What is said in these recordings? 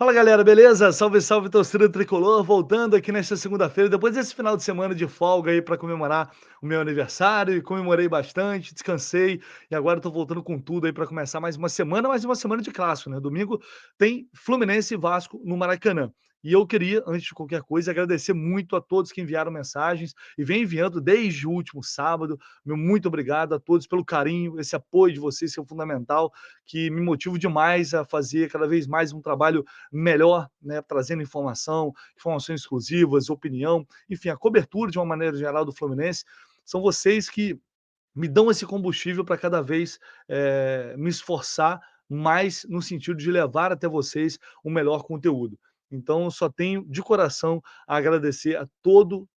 Fala galera, beleza? Salve, salve torcida tricolor, voltando aqui nesta segunda-feira, depois desse final de semana de folga aí para comemorar o meu aniversário, e comemorei bastante, descansei, e agora tô voltando com tudo aí para começar mais uma semana de clássico, né? Domingo tem Fluminense e Vasco no Maracanã. E eu queria, antes de qualquer coisa, agradecer muito a todos que enviaram mensagens e vem enviando desde o último sábado. Meu muito obrigado a todos pelo carinho, esse apoio de vocês que é fundamental, que me motiva demais a fazer cada vez mais um trabalho melhor, né, trazendo informação, informações exclusivas, opinião, enfim, a cobertura de uma maneira geral do Fluminense. São vocês que me dão esse combustível para cada vez me esforçar mais no sentido de levar até vocês o melhor conteúdo. Então, eu só tenho de coração a agradecer a todo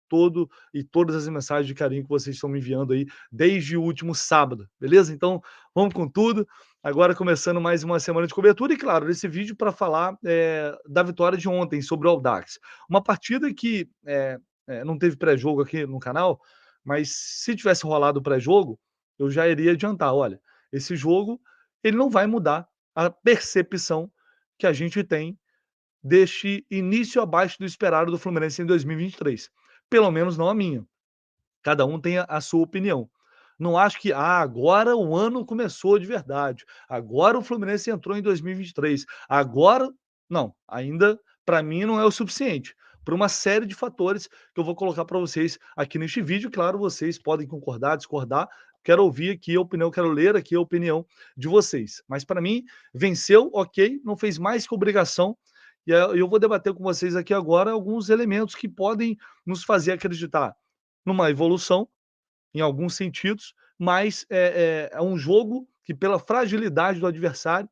e todas as mensagens de carinho que vocês estão me enviando aí desde o último sábado, beleza? Então, vamos com tudo. Agora começando mais uma semana de cobertura e, claro, esse vídeo para falar da vitória de ontem sobre o Audax. Uma partida que não teve pré-jogo aqui no canal, mas se tivesse rolado o pré-jogo, eu já iria adiantar, olha, esse jogo ele não vai mudar a percepção que a gente tem deste início abaixo do esperado do Fluminense em 2023. Pelo menos não a minha. Cada um tem a sua opinião. Não acho que agora o ano começou de verdade. Agora o Fluminense entrou em 2023. Agora, não, ainda para mim não é o suficiente. Por uma série de fatores que eu vou colocar para vocês aqui neste vídeo. Claro, vocês podem concordar, discordar. Quero ouvir aqui a opinião, quero ler aqui a opinião de vocês. Mas para mim, venceu, ok, não fez mais que obrigação. E eu vou debater com vocês aqui agora alguns elementos que podem nos fazer acreditar numa evolução, em alguns sentidos, mas é um jogo que, pela fragilidade do adversário,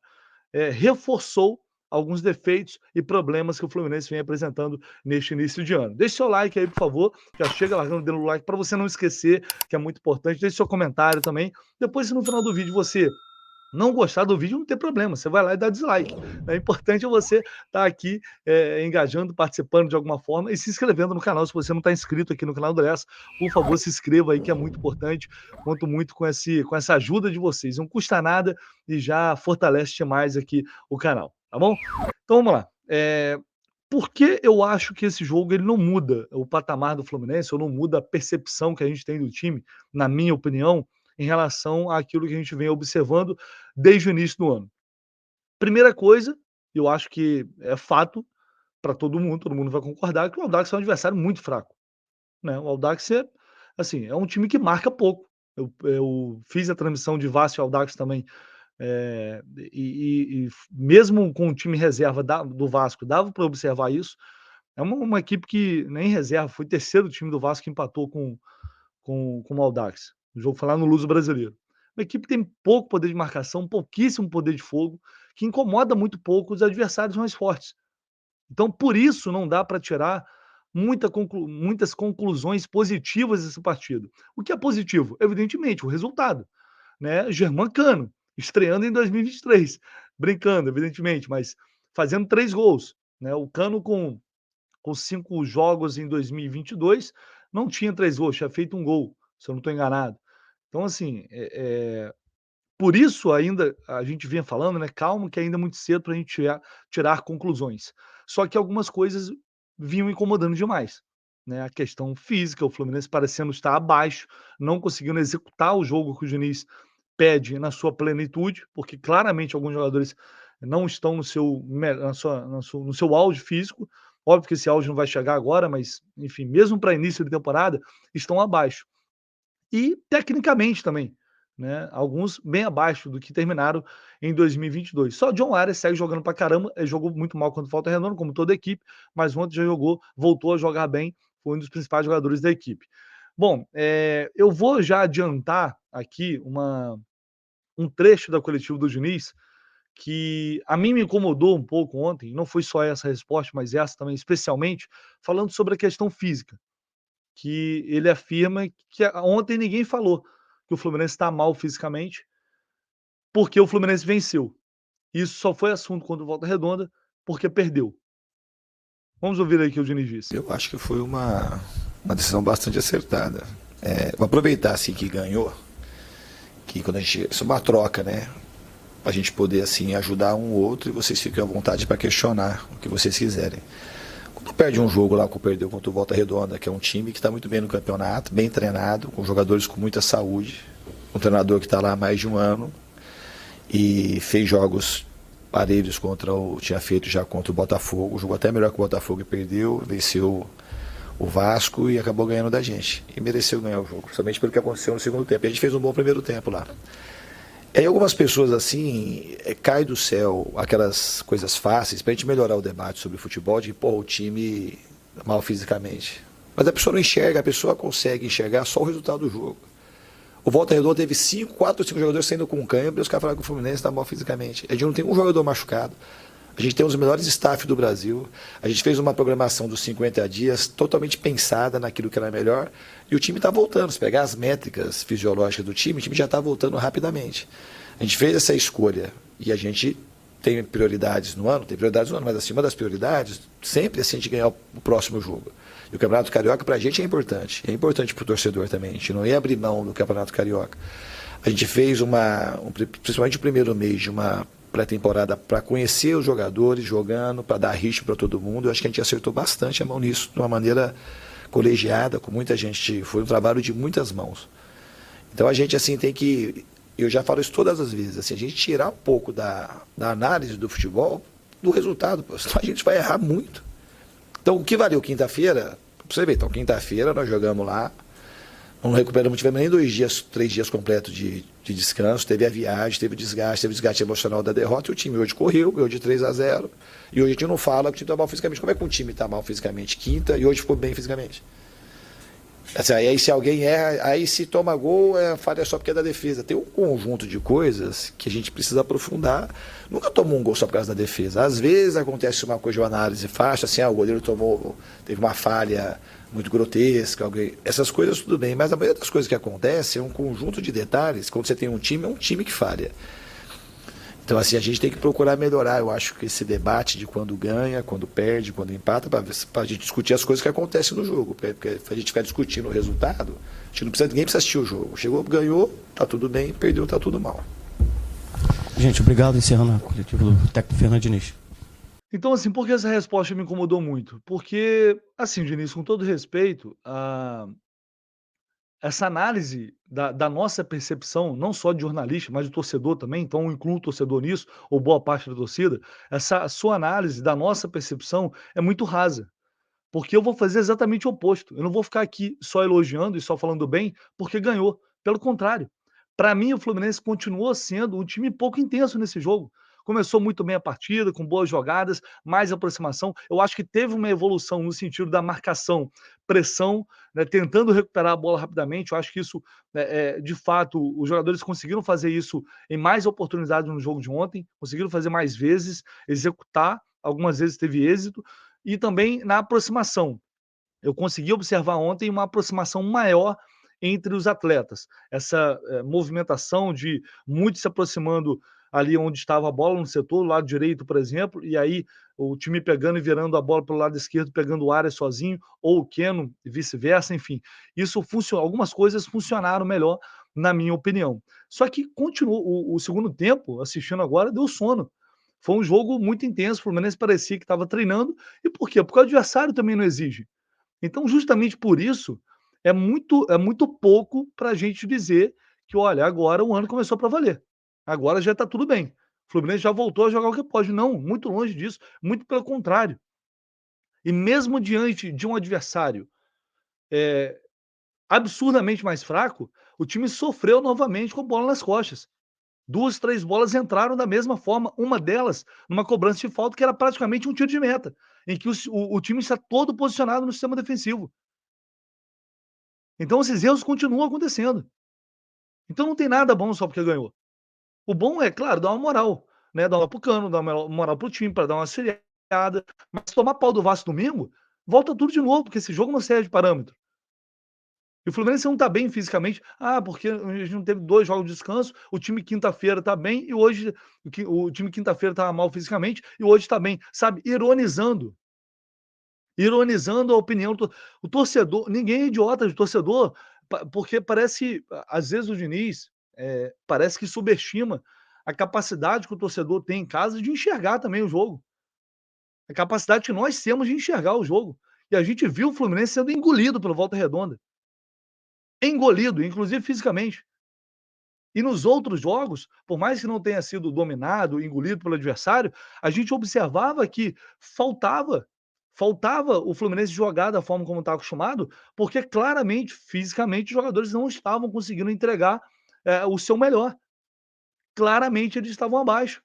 reforçou alguns defeitos e problemas que o Fluminense vem apresentando neste início de ano. Deixe seu like aí, por favor, já chega largando dentro do like para você não esquecer, que é muito importante. Deixe seu comentário também. Depois, se no final do vídeo você não gostar do vídeo, não tem problema, você vai lá e dá dislike. É importante você estar aqui engajando, participando de alguma forma e se inscrevendo no canal. Se você não está inscrito aqui no canal do Lessa, por favor, se inscreva aí, que é muito importante. Conto muito com essa ajuda de vocês. Não custa nada e já fortalece mais aqui o canal, tá bom? Então vamos lá. Por que eu acho que esse jogo ele não muda o patamar do Fluminense, ou não muda a percepção que a gente tem do time, na minha opinião, em relação àquilo que a gente vem observando desde o início do ano? Primeira coisa, eu acho que é fato para todo mundo vai concordar que o Audax é um adversário muito fraco, né? O Audax é, assim, é um time que marca pouco. Eu fiz a transmissão de Vasco e Audax também, e mesmo com o time reserva do Vasco, dava para observar isso. É uma equipe que nem reserva, foi terceiro time do Vasco que empatou com o Audax. O jogo foi lá no Luso Brasileiro. Uma equipe que tem pouco poder de marcação, pouquíssimo poder de fogo, que incomoda muito pouco os adversários mais fortes. Então, por isso, não dá para tirar muitas conclusões positivas dessa partida. O que é positivo? Evidentemente, o resultado, né? Germancano, estreando em 2023, brincando, evidentemente, mas fazendo 3 gols, né? O Cano com 5 jogos em 2022, não tinha 3 gols, tinha feito um gol, se eu não estou enganado. Então, assim, por isso ainda a gente vinha falando, né, calma que ainda é muito cedo para a gente tirar conclusões. Só que algumas coisas vinham incomodando demais, né, a questão física, o Fluminense parecendo estar abaixo, não conseguindo executar o jogo que o Diniz pede na sua plenitude, porque claramente alguns jogadores não estão no seu auge físico. Óbvio que esse auge não vai chegar agora, mas enfim, mesmo para início de temporada, estão abaixo. E tecnicamente também, né? Alguns bem abaixo do que terminaram em 2022. Só o John Arias segue jogando pra caramba, ele jogou muito mal contra o Volta Redonda, como toda a equipe, mas ontem já jogou, voltou a jogar bem, foi um dos principais jogadores da equipe. Bom, eu vou já adiantar aqui um trecho da coletiva do Diniz, que a mim me incomodou um pouco ontem, não foi só essa resposta, mas essa também especialmente, falando sobre a questão física, que ele afirma que ontem ninguém falou que o Fluminense está mal fisicamente, porque o Fluminense venceu. Isso só foi assunto contra o Volta Redonda, porque perdeu. Vamos ouvir aí o que o Diniz disse. Eu acho que foi uma decisão bastante acertada. Vou aproveitar assim que ganhou, que quando a gente. Isso é uma troca, né? a gente poder assim ajudar um ou outro e vocês fiquem à vontade para questionar o que vocês quiserem. Quando perde um jogo lá, como perdeu contra o Volta Redonda, que é um time que está muito bem no campeonato, bem treinado, com jogadores com muita saúde, um treinador que está lá há mais de um ano e fez jogos parelhos tinha feito já contra o Botafogo, jogou até melhor que o Botafogo e perdeu, venceu o Vasco e acabou ganhando da gente. E mereceu ganhar o jogo, principalmente pelo que aconteceu no segundo tempo. E a gente fez um bom primeiro tempo lá. E aí algumas pessoas assim, cai do céu aquelas coisas fáceis pra gente melhorar o debate sobre futebol, de pô, o time mal fisicamente. Mas a pessoa não enxerga, a pessoa consegue enxergar só o resultado do jogo. O Volta Redonda teve 4 ou 5 jogadores saindo com cãibra e os caras falaram que o Fluminense está mal fisicamente. A gente não tem um jogador machucado. A gente tem um dos melhores staff do Brasil. A gente fez uma programação dos 50 dias totalmente pensada naquilo que era melhor. E o time está voltando. Se pegar as métricas fisiológicas do time, o time já está voltando rapidamente. A gente fez essa escolha e a gente tem prioridades no ano, mas acima das prioridades, sempre assim a gente ganhar o próximo jogo. E o Campeonato Carioca para a gente é importante para o torcedor também. A gente não ia abrir mão do Campeonato Carioca. A gente fez principalmente o primeiro mês de uma pré-temporada para conhecer os jogadores jogando, para dar ritmo para todo mundo. Eu acho que a gente acertou bastante a mão nisso, de uma maneira colegiada, com muita gente. Foi um trabalho de muitas mãos. Então a gente assim tem que, eu já falo isso todas as vezes, assim, a gente tirar um pouco da análise do futebol do resultado, senão a gente vai errar muito. Então o que valeu quinta-feira, para você ver, então quinta-feira nós jogamos lá, não recuperamos, não tivemos nem 3 dias completos de descanso, teve a viagem, teve o desgaste emocional da derrota, e o time hoje correu, ganhou de 3-0, e hoje a gente não fala que o time está mal fisicamente. Como é que um time está mal fisicamente quinta e hoje ficou bem fisicamente? Assim, aí se alguém erra, aí se toma gol, falha só porque é da defesa. Tem um conjunto de coisas que a gente precisa aprofundar. Nunca tomou um gol só por causa da defesa. Às vezes acontece uma coisa de uma análise faixa, assim, o goleiro teve uma falha muito grotesca, essas coisas tudo bem, mas a maioria das coisas que acontecem é um conjunto de detalhes. Quando você tem um time, é um time que falha. Então, assim, a gente tem que procurar melhorar, eu acho, que esse debate de quando ganha, quando perde, quando empata, para a gente discutir as coisas que acontecem no jogo. Porque a gente ficar discutindo o resultado, ninguém precisa assistir o jogo. Chegou, ganhou, tá tudo bem, perdeu, tá tudo mal. Gente, obrigado. Encerrando a coletiva do técnico Fernando Diniz. Então, assim, por que essa resposta me incomodou muito? Porque, assim, Diniz, com todo respeito, essa análise da nossa percepção, não só de jornalista, mas de torcedor também, então eu incluo o torcedor nisso, ou boa parte da torcida, essa sua análise da nossa percepção é muito rasa. Porque eu vou fazer exatamente o oposto. Eu não vou ficar aqui só elogiando e só falando bem porque ganhou. Pelo contrário. Para mim, o Fluminense continuou sendo um time pouco intenso nesse jogo. Começou muito bem a partida, com boas jogadas, mais aproximação. Eu acho que teve uma evolução no sentido da marcação, pressão, né, tentando recuperar a bola rapidamente. Eu acho que isso, de fato, os jogadores conseguiram fazer isso em mais oportunidades no jogo de ontem, conseguiram fazer mais vezes, executar. Algumas vezes teve êxito, e também na aproximação. Eu consegui observar ontem uma aproximação maior entre os atletas. Essa movimentação de muitos se aproximando ali onde estava a bola, no setor, do lado direito, por exemplo, e aí o time pegando e virando a bola pelo lado esquerdo, pegando o área sozinho, ou o Keno, e vice-versa, enfim. Isso funcionou, algumas coisas funcionaram melhor, na minha opinião. Só que continuou, o segundo tempo, assistindo agora, deu sono. Foi um jogo muito intenso, o Fluminense parecia que estava treinando. E por quê? Porque o adversário também não exige. Então, justamente por isso, é muito pouco para a gente dizer que, olha, agora o ano começou para valer. Agora já está tudo bem. O Fluminense já voltou a jogar o que pode. Não, muito longe disso. Muito pelo contrário. E mesmo diante de um adversário absurdamente mais fraco, o time sofreu novamente com a bola nas costas. 2, 3 bolas entraram da mesma forma, uma delas numa cobrança de falta que era praticamente um tiro de meta, em que o time está todo posicionado no sistema defensivo. Então esses erros continuam acontecendo. Então não tem nada bom só porque ganhou. O bom é, claro, dar uma moral, né, dar uma para o Cano, dar uma moral para o time, para dar uma auxiliada, mas se tomar pau do Vasco domingo, volta tudo de novo, porque esse jogo não serve de parâmetro. E o Fluminense não tá bem fisicamente. Ah, porque a gente não teve 2 jogos de descanso, o time quinta-feira tá bem e hoje o time quinta-feira estava mal fisicamente e hoje tá bem, sabe, ironizando a opinião do o torcedor. Ninguém é idiota de torcedor, porque parece, às vezes o Diniz, parece que subestima a capacidade que o torcedor tem em casa de enxergar também o jogo. A capacidade que nós temos de enxergar o jogo. E a gente viu o Fluminense sendo engolido pelo Volta Redonda. Engolido, inclusive fisicamente. E nos outros jogos, por mais que não tenha sido dominado, engolido pelo adversário, a gente observava que faltava o Fluminense jogar da forma como está acostumado, porque claramente, fisicamente, os jogadores não estavam conseguindo entregar o seu melhor. Claramente eles estavam abaixo.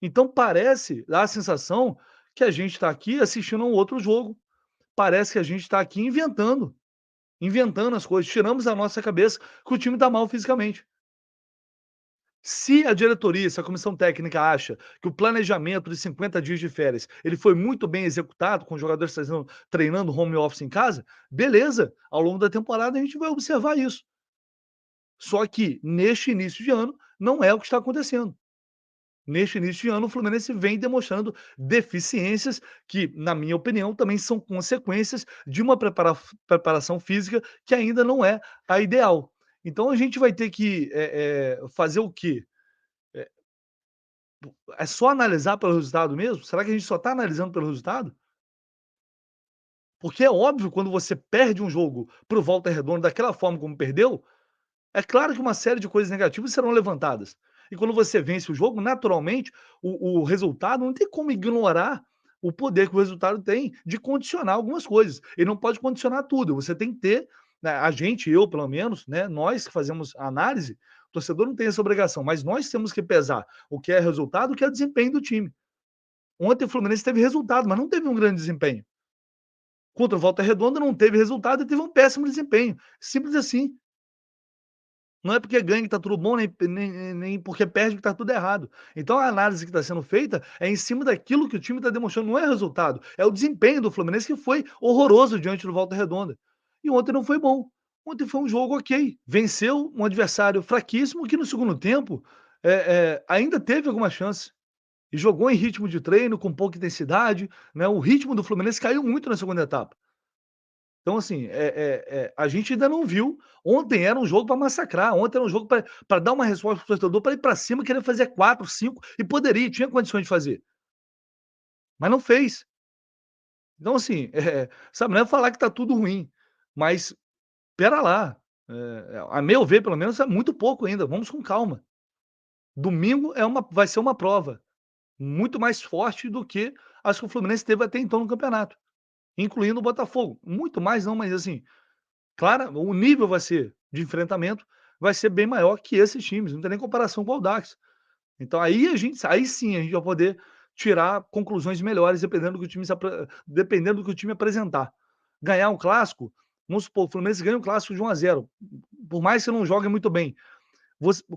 Então parece, dá a sensação que a gente está aqui assistindo a um outro jogo. Parece que a gente está aqui inventando as coisas. Tiramos da nossa cabeça que o time está mal fisicamente. Se a diretoria, se a comissão técnica acha que o planejamento de 50 dias de férias, ele foi muito bem executado, com os jogadores treinando home office em casa, beleza, ao longo da temporada a gente vai observar isso. Só que neste início de ano não é o que está acontecendo. Neste início de ano, o Fluminense vem demonstrando deficiências que, na minha opinião, também são consequências de uma preparação física que ainda não é a ideal. Então a gente vai ter que fazer o quê? É só analisar pelo resultado mesmo? Será que a gente só está analisando pelo resultado? Porque é óbvio, quando você perde um jogo para o Volta Redonda daquela forma como perdeu, é claro que uma série de coisas negativas serão levantadas. E quando você vence o jogo, naturalmente, o resultado não tem como ignorar o poder que o resultado tem de condicionar algumas coisas. Ele não pode condicionar tudo. Você tem que ter, né, a gente, eu pelo menos, né, nós que fazemos a análise, o torcedor não tem essa obrigação, mas nós temos que pesar o que é resultado, o que é desempenho do time. Ontem o Fluminense teve resultado, mas não teve um grande desempenho. Contra o Volta Redonda não teve resultado e teve um péssimo desempenho. Simples assim. Não é porque ganha que tá tudo bom, nem porque perde que tá tudo errado. Então a análise que está sendo feita é em cima daquilo que o time está demonstrando, não é resultado, é o desempenho do Fluminense que foi horroroso diante do Volta Redonda. E ontem não foi bom. Ontem foi um jogo ok. Venceu um adversário fraquíssimo que no segundo tempo ainda teve alguma chance. E jogou em ritmo de treino, com pouca intensidade, né? O ritmo do Fluminense caiu muito na segunda etapa. Então, assim, a gente ainda não viu. Ontem era um jogo para massacrar, ontem era um jogo para dar uma resposta para o torcedor, para ir para cima, querer fazer 4, 5, e poderia, tinha condições de fazer, mas não fez. Então, assim, sabe, não é falar que está tudo ruim, mas espera lá, a meu ver, pelo menos, é muito pouco ainda, vamos com calma. Domingo vai ser uma prova muito mais forte do que as que o Fluminense teve até então no campeonato, incluindo o Botafogo. Muito mais não, mas assim, claro, o nível de enfrentamento vai ser bem maior que esses times, não tem nem comparação com o Audax. Então aí sim a gente vai poder tirar conclusões melhores dependendo do que o time apresentar. Ganhar um clássico, vamos supor, o Fluminense ganha um clássico de 1-0, por mais que não jogue muito bem,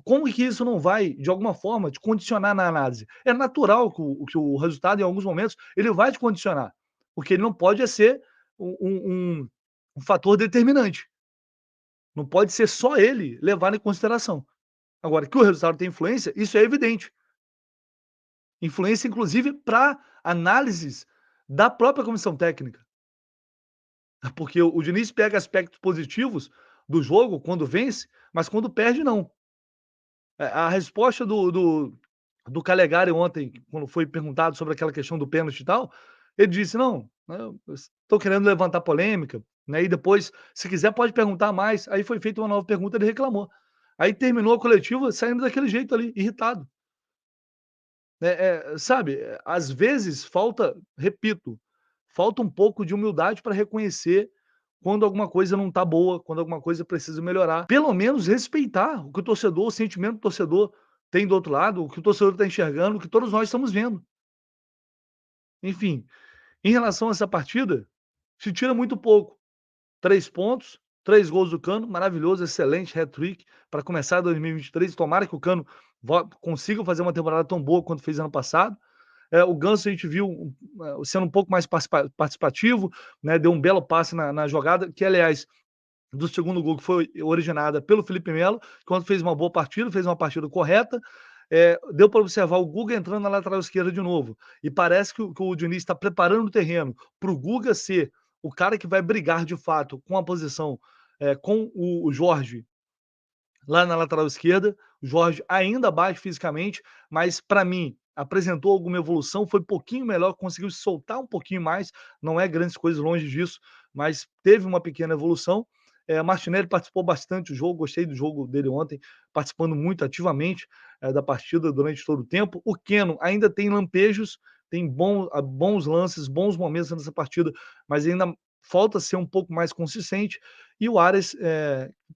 como que isso não vai, de alguma forma, te condicionar na análise? É natural que o resultado, em alguns momentos, ele vai te condicionar, porque ele não pode ser um fator determinante. Não pode ser só ele levado em consideração. Agora, que o resultado tem influência, isso é evidente. Influência, inclusive, para análises da própria comissão técnica. Porque o Diniz pega aspectos positivos do jogo quando vence, mas quando perde, não. A resposta do Calegari ontem, quando foi perguntado sobre aquela questão do pênalti e tal, ele disse: "Não, né, estou querendo levantar polêmica, né, e depois, se quiser, pode perguntar mais". Aí foi feita uma nova pergunta, ele reclamou. Aí terminou a coletiva saindo daquele jeito ali, irritado. Sabe, às vezes repito, falta um pouco de humildade para reconhecer quando alguma coisa não está boa, quando alguma coisa precisa melhorar. Pelo menos respeitar o que o sentimento do torcedor tem do outro lado, o que o torcedor está enxergando, o que todos nós estamos vendo. Enfim, em relação a essa partida, se tira muito pouco. 3 pontos, 3 gols do Cano, maravilhoso, excelente hat-trick para começar 2023. Tomara que o Cano consiga fazer uma temporada tão boa quanto fez ano passado. O Ganso a gente viu sendo um pouco mais participativo, né, deu um belo passe na jogada, que aliás, do segundo gol, que foi originada pelo Felipe Melo, quando fez uma boa partida, fez uma partida correta. Deu para observar o Guga entrando na lateral esquerda de novo. E parece que o Diniz está preparando o terreno para o Guga ser o cara que vai brigar de fato com a posição, com o Jorge lá na lateral esquerda. O Jorge ainda baixo fisicamente, mas para mim apresentou alguma evolução, foi um pouquinho melhor, conseguiu se soltar um pouquinho mais, não é grandes coisas longe disso, mas teve uma pequena evolução. Martinelli participou bastante do jogo, gostei do jogo dele ontem, participando muito ativamente da partida durante todo o tempo. O Keno ainda tem lampejos, tem bons lances, bons momentos nessa partida, mas ainda falta ser um pouco mais consistente. E o Ares,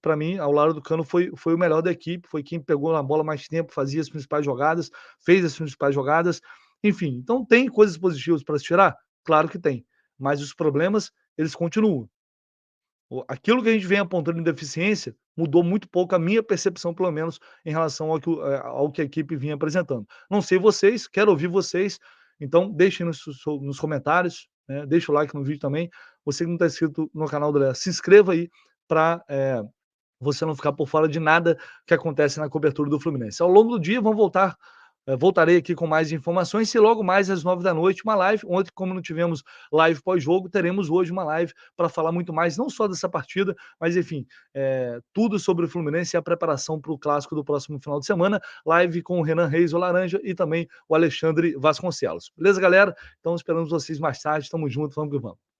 para mim, ao lado do Cano, foi o melhor da equipe, foi quem pegou na bola mais tempo, fazia as principais jogadas, fez as principais jogadas, enfim. Então tem coisas positivas para se tirar? Claro que tem, mas os problemas, eles continuam. Aquilo que a gente vem apontando em deficiência mudou muito pouco a minha percepção, pelo menos, em relação ao que a equipe vinha apresentando. Não sei vocês, quero ouvir vocês, então deixem nos comentários, né? Deixa o like no vídeo também. Você que não está inscrito no canal do Léo, se inscreva aí para você não ficar por fora de nada que acontece na cobertura do Fluminense. Ao longo do dia, voltarei aqui com mais informações e logo mais às 9 da noite, uma live. Ontem, como não tivemos live pós-jogo, teremos hoje uma live para falar muito mais, não só dessa partida, mas enfim, tudo sobre o Fluminense e a preparação para o clássico do próximo final de semana. Live com o Renan Reis, o Laranja, e também o Alexandre Vasconcelos. Beleza, galera? Então esperamos vocês mais tarde. Tamo junto, vamos que vamos.